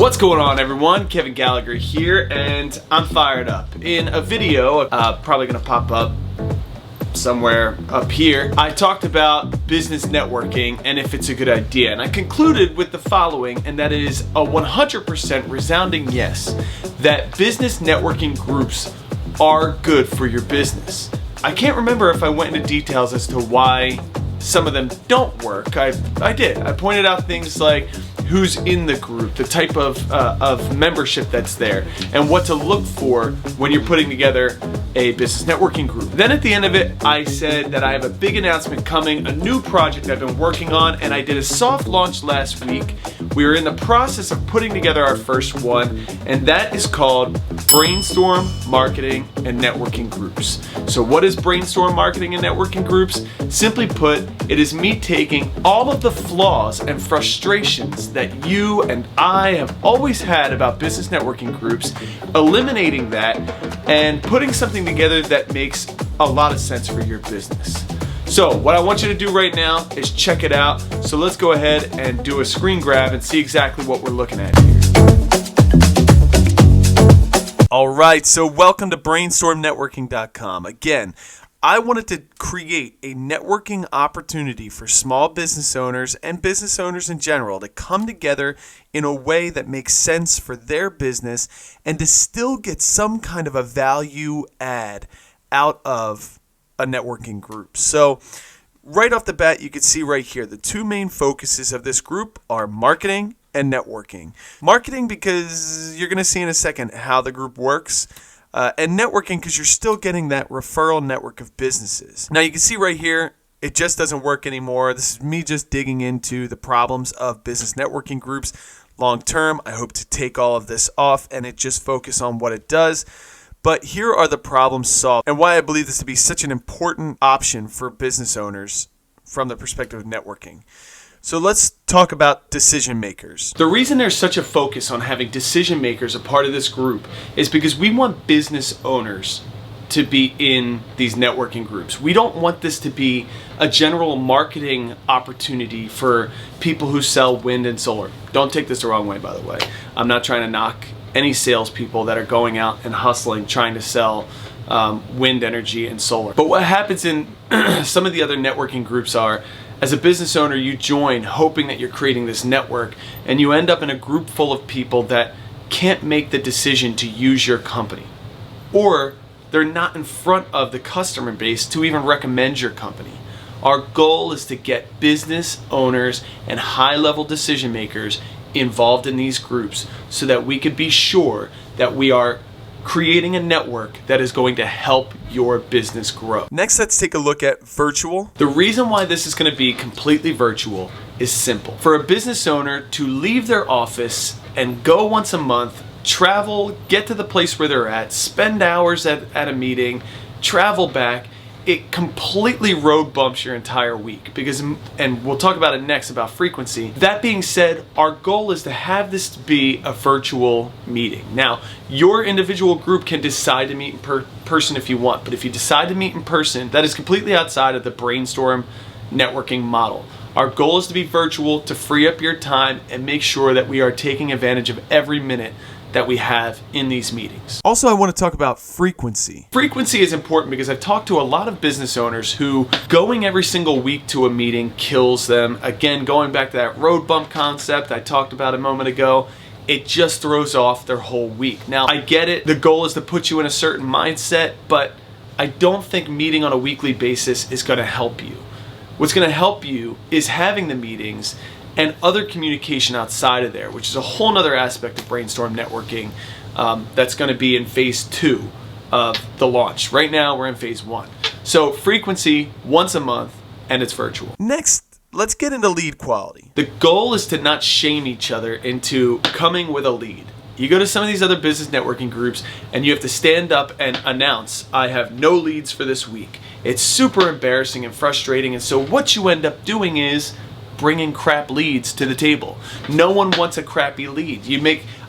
What's going on, everyone? Kevin Gallagher here, and I'm fired up. In a video, probably gonna pop up somewhere up here, I talked about business networking and if it's a good idea, and I concluded with the following, and that is a 100% resounding yes, that business networking groups are good for your business. I can't remember if I went into details as to why some of them don't work. I did. I pointed out things like who's in the group, the type of membership that's there, and what to look for when you're putting together a business networking group. Then at the end of it, I said that I have a big announcement coming, a new project I've been working on, and I did a soft launch last week. We are in the process of putting together our first one, and that is called Brainstorm Marketing and Networking Groups. So what is Brainstorm Marketing and Networking Groups? Simply put, it is me taking all of the flaws and frustrations that you and I have always had about business networking groups, eliminating that, and putting something together that makes a lot of sense for your business. So what I want you to do right now is check it out. So let's go ahead and do a screen grab and see exactly what we're looking at here. All right, so welcome to brainstormnetworking.com. Again, I wanted to create a networking opportunity for small business owners and business owners in general to come together in a way that makes sense for their business and to still get some kind of a value add out of a networking group. So right off the bat, you can see right here, the two main focuses of this group are marketing and networking. Marketing, because you're going to see in a second how the group works. And networking, because you're still getting that referral network of businesses. Now you can see right here, it just doesn't work anymore. This is me just digging into the problems of business networking groups. Long term, I hope to take all of this off and it just focus on what it does. But here are the problems solved and why I believe this to be such an important option for business owners from the perspective of networking. So let's talk about decision makers. The reason there's such a focus on having decision makers a part of this group is because we want business owners to be in these networking groups. We don't want this to be a general marketing opportunity for people who sell wind and solar. Don't take this the wrong way, by the way. I'm not trying to knock any salespeople that are going out and hustling, trying to sell wind energy and solar. But what happens in some of the other networking groups are, as a business owner, you join hoping that you're creating this network, and you end up in a group full of people that can't make the decision to use your company, or they're not in front of the customer base to even recommend your company. Our goal is to get business owners and high-level decision makers involved in these groups so that we could be sure that we are creating a network that is going to help your business grow. Next, let's take a look at virtual. The reason why this is going to be completely virtual is simple. For a business owner to leave their office and go once a month, travel, get to the place where they're at, spend hours at a meeting, travel back, it completely road bumps your entire week because, and we'll talk about it next about frequency. That being said, our goal is to have this to be a virtual meeting. Now, your individual group can decide to meet in person if you want, but if you decide to meet in person, that is completely outside of the Brainstorm networking model. Our goal is to be virtual to free up your time and make sure that we are taking advantage of every minute that we have in these meetings. Also, I want to talk about frequency. Frequency is important because I've talked to a lot of business owners who going every single week to a meeting kills them. Again, going back to that road bump concept I talked about a moment ago, it just throws off their whole week. Now, I get it. The goal is to put you in a certain mindset, but I don't think meeting on a weekly basis is going to help you. What's going to help you is having the meetings and other communication outside of there, which is a whole nother aspect of Brainstorm networking that's going to be in phase 2 of the launch. Right now, we're in phase 1. So frequency, once a month, and it's virtual. Next, let's get into lead quality. The goal is to not shame each other into coming with a lead. You go to some of these other business networking groups and you have to stand up and announce, I have no leads for this week. It's super embarrassing and frustrating, and so what you end up doing is bringing crap leads to the table. No one wants a crappy lead.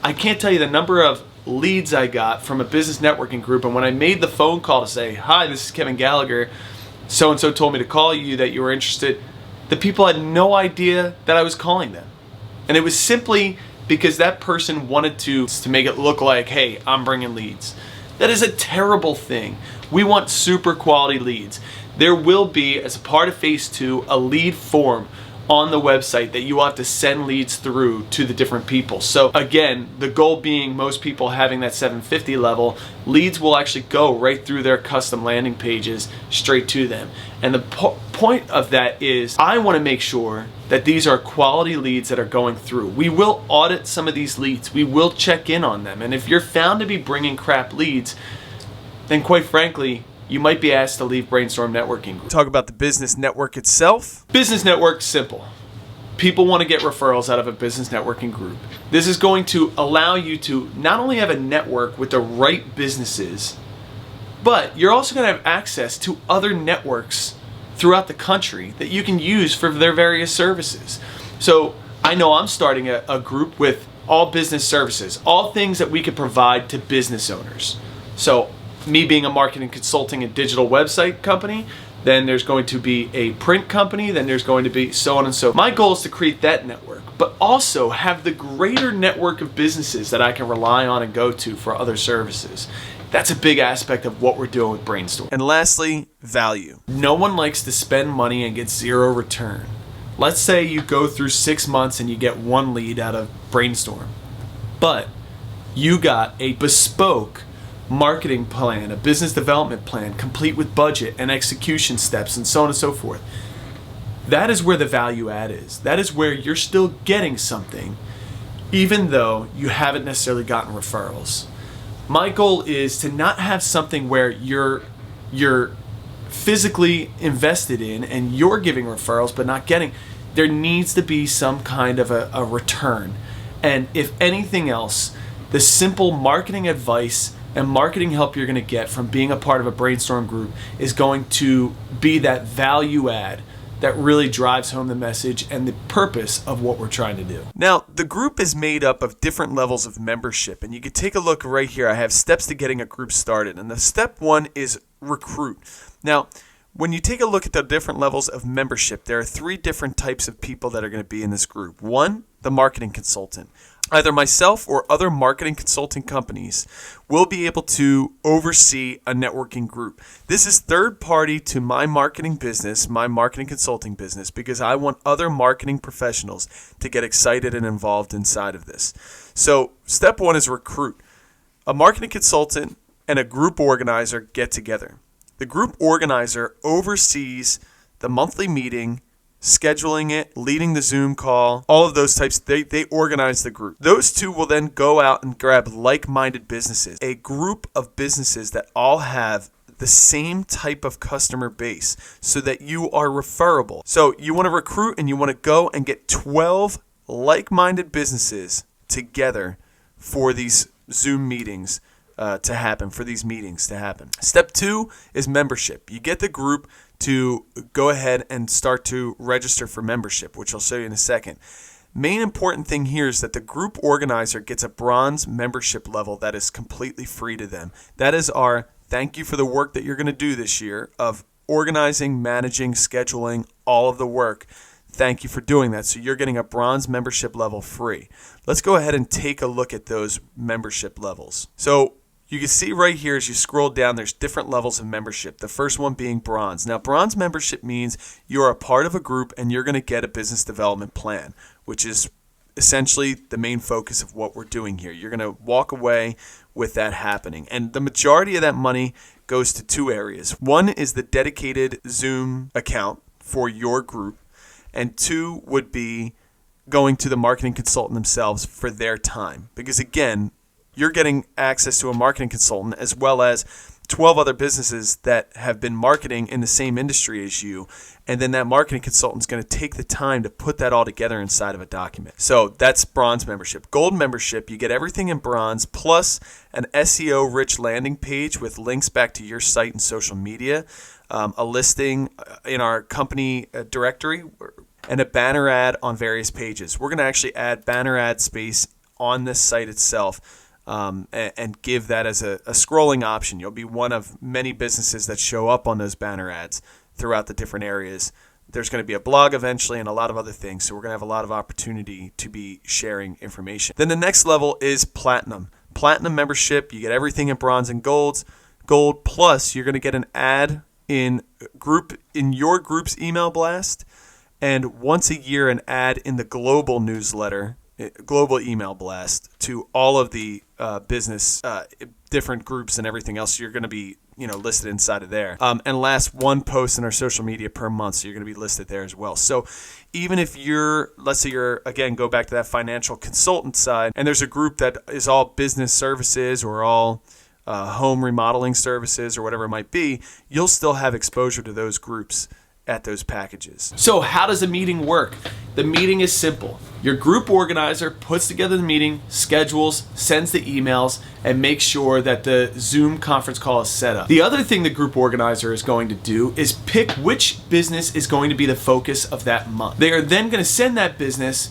I can't tell you the number of leads I got from a business networking group, and when I made the phone call to say, hi, this is Kevin Gallagher, so-and-so told me to call you, that you were interested, the people had no idea that I was calling them. And it was simply because that person wanted to make it look like, hey, I'm bringing leads. That is a terrible thing. We want super quality leads. There will be, as a part of phase 2, a lead form on the website that you will have to send leads through to the different people. So again, the goal being most people having that 750 level, leads will actually go right through their custom landing pages straight to them. And the point of that is I want to make sure that these are quality leads that are going through. We will audit some of these leads. We will check in on them. And if you're found to be bringing crap leads, then quite frankly, you might be asked to leave Brainstorm Networking Group. Talk about the business network itself. Business network, simple. People want to get referrals out of a business networking group. This is going to allow you to not only have a network with the right businesses, but you're also going to have access to other networks throughout the country that you can use for their various services. So I know I'm starting a group with all business services, all things that we could provide to business owners. So me being a marketing consulting and digital website company, then there's going to be a print company, then there's going to be so on and so. My goal is to create that network, but also have the greater network of businesses that I can rely on and go to for other services. That's a big aspect of what we're doing with Brainstorm. And lastly, value. No one likes to spend money and get zero return. Let's say you go through 6 months and you get 1 lead out of Brainstorm, but you got a bespoke marketing plan, a business development plan, complete with budget and execution steps and so on and so forth. That is where the value add is. That is where you're still getting something, even though you haven't necessarily gotten referrals. My goal is to not have something where you're physically invested in and you're giving referrals but not getting. There needs to be some kind of a return. And if anything else, the simple marketing advice and marketing help you're going to get from being a part of a Brainstorm group is going to be that value add that really drives home the message and the purpose of what we're trying to do. Now, the group is made up of different levels of membership, and you can take a look right here. I have steps to getting a group started, and the step 1 is recruit. Now, when you take a look at the different levels of membership, there are 3 different types of people that are going to be in this group. 1, the marketing consultant. Either myself or other marketing consulting companies will be able to oversee a networking group. This is third party to my marketing business, my marketing consulting business, because I want other marketing professionals to get excited and involved inside of this. So step 1 is recruit. A marketing consultant and a group organizer get together. The group organizer oversees the monthly meeting, scheduling it, leading the Zoom call, all of those types. They organize the group. Those 2 will then go out and grab like-minded businesses, a group of businesses that all have the same type of customer base so that you are referable. So you want to recruit and you want to go and get 12 like-minded businesses together for these Zoom meetings to happen, for these meetings to happen. Step 2 is membership. You get the group to go ahead and start to register for membership, which I'll show you in a second. Main important thing here is that the group organizer gets a bronze membership level that is completely free to them. That is our thank you for the work that you're going to do this year of organizing, managing, scheduling, all of the work. Thank you for doing that. So you're getting a bronze membership level free. Let's go ahead and take a look at those membership levels. So you can see right here as you scroll down, there's different levels of membership. The first one being bronze. Now, bronze membership means you're a part of a group and you're going to get a business development plan, which is essentially the main focus of what we're doing here. You're going to walk away with that happening. And the majority of that money goes to 2 areas. One is the dedicated Zoom account for your group, and 2 would be going to the marketing consultant themselves for their time. Because again, you're getting access to a marketing consultant as well as 12 other businesses that have been marketing in the same industry as you. And then that marketing consultant is going to take the time to put that all together inside of a document. So that's bronze membership. Gold membership, you get everything in bronze plus an SEO-rich landing page with links back to your site and social media, a listing in our company directory, and a banner ad on various pages. We're going to actually add banner ad space on this site itself. And give that as a scrolling option. You'll be one of many businesses that show up on those banner ads throughout the different areas There's going to be a blog eventually and a lot of other things. So we're going to have a lot of opportunity to be sharing information. Then the next level is platinum. Platinum membership, you get everything in bronze and gold, plus you're going to get an ad in your group's email blast, and once a year an ad in the global newsletter, global email blast to all of the business different groups and everything else. You're going to be listed inside of there. And last, one post in our social media per month, so you're going to be listed there as well. So even if let's say you're, again, go back to that financial consultant side, and there's a group that is all business services or all home remodeling services or whatever it might be, you'll still have exposure to those groups at those packages. So how does a meeting work? The meeting is simple. Your group organizer puts together the meeting, schedules, sends the emails, and makes sure that the Zoom conference call is set up. The other thing the group organizer is going to do is pick which business is going to be the focus of that month. They are then going to send that business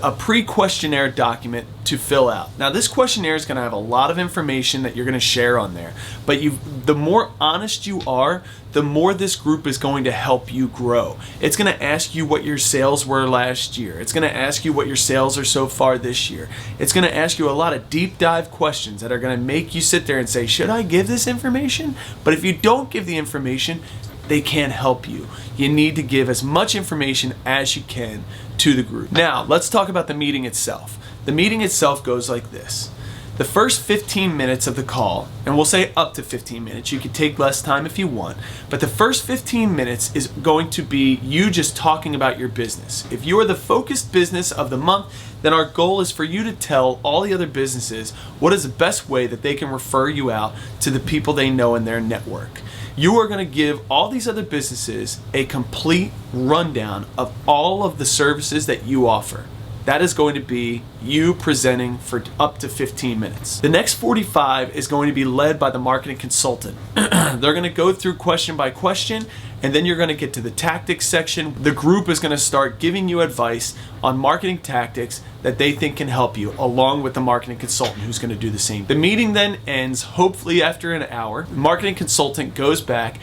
a pre-questionnaire document to fill out. Now, this questionnaire is going to have a lot of information that you're going to share on there, but the more honest you are, the more this group is going to help you grow. It's going to ask you what your sales were last year. It's going to ask you what your sales are so far this year. It's going to ask you a lot of deep dive questions that are going to make you sit there and say, should I give this information? But if you don't give the information, they can't help you. You need to give as much information as you can to the group. Now, let's talk about the meeting itself. The meeting itself goes like this. The first 15 minutes of the call, and we'll say up to 15 minutes, you can take less time if you want, but the first 15 minutes is going to be you just talking about your business. If you are the focused business of the month, then our goal is for you to tell all the other businesses what is the best way that they can refer you out to the people they know in their network. You are going to give all these other businesses a complete rundown of all of the services that you offer. That is going to be you presenting for up to 15 minutes. The next 45 is going to be led by the marketing consultant. They're going to go through question by question, and then you're going to get to the tactics section. The group is going to start giving you advice on marketing tactics that they think can help you, along with the marketing consultant who's going to do the same. The meeting then ends, hopefully after an hour. The marketing consultant goes back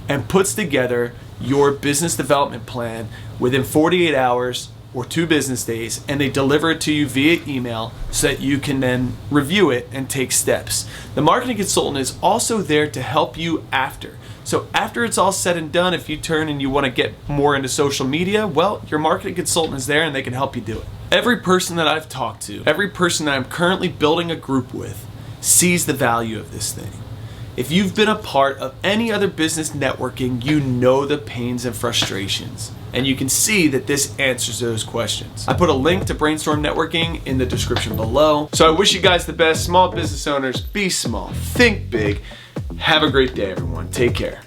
and puts together your business development plan within 48 hours or 2 business days, and they deliver it to you via email so that you can then review it and take steps. The marketing consultant is also there to help you after. So after it's all said and done, if you turn and you want to get more into social media, well, your marketing consultant is there and they can help you do it. Every person that I've talked to, every person that I'm currently building a group with, sees the value of this thing. If you've been a part of any other business networking, you know the pains and frustrations, and you can see that this answers those questions. I put a link to Brainstorm Networking in the description below. So I wish you guys the best. Small business owners, be small, think big. Have a great day, everyone. Take care.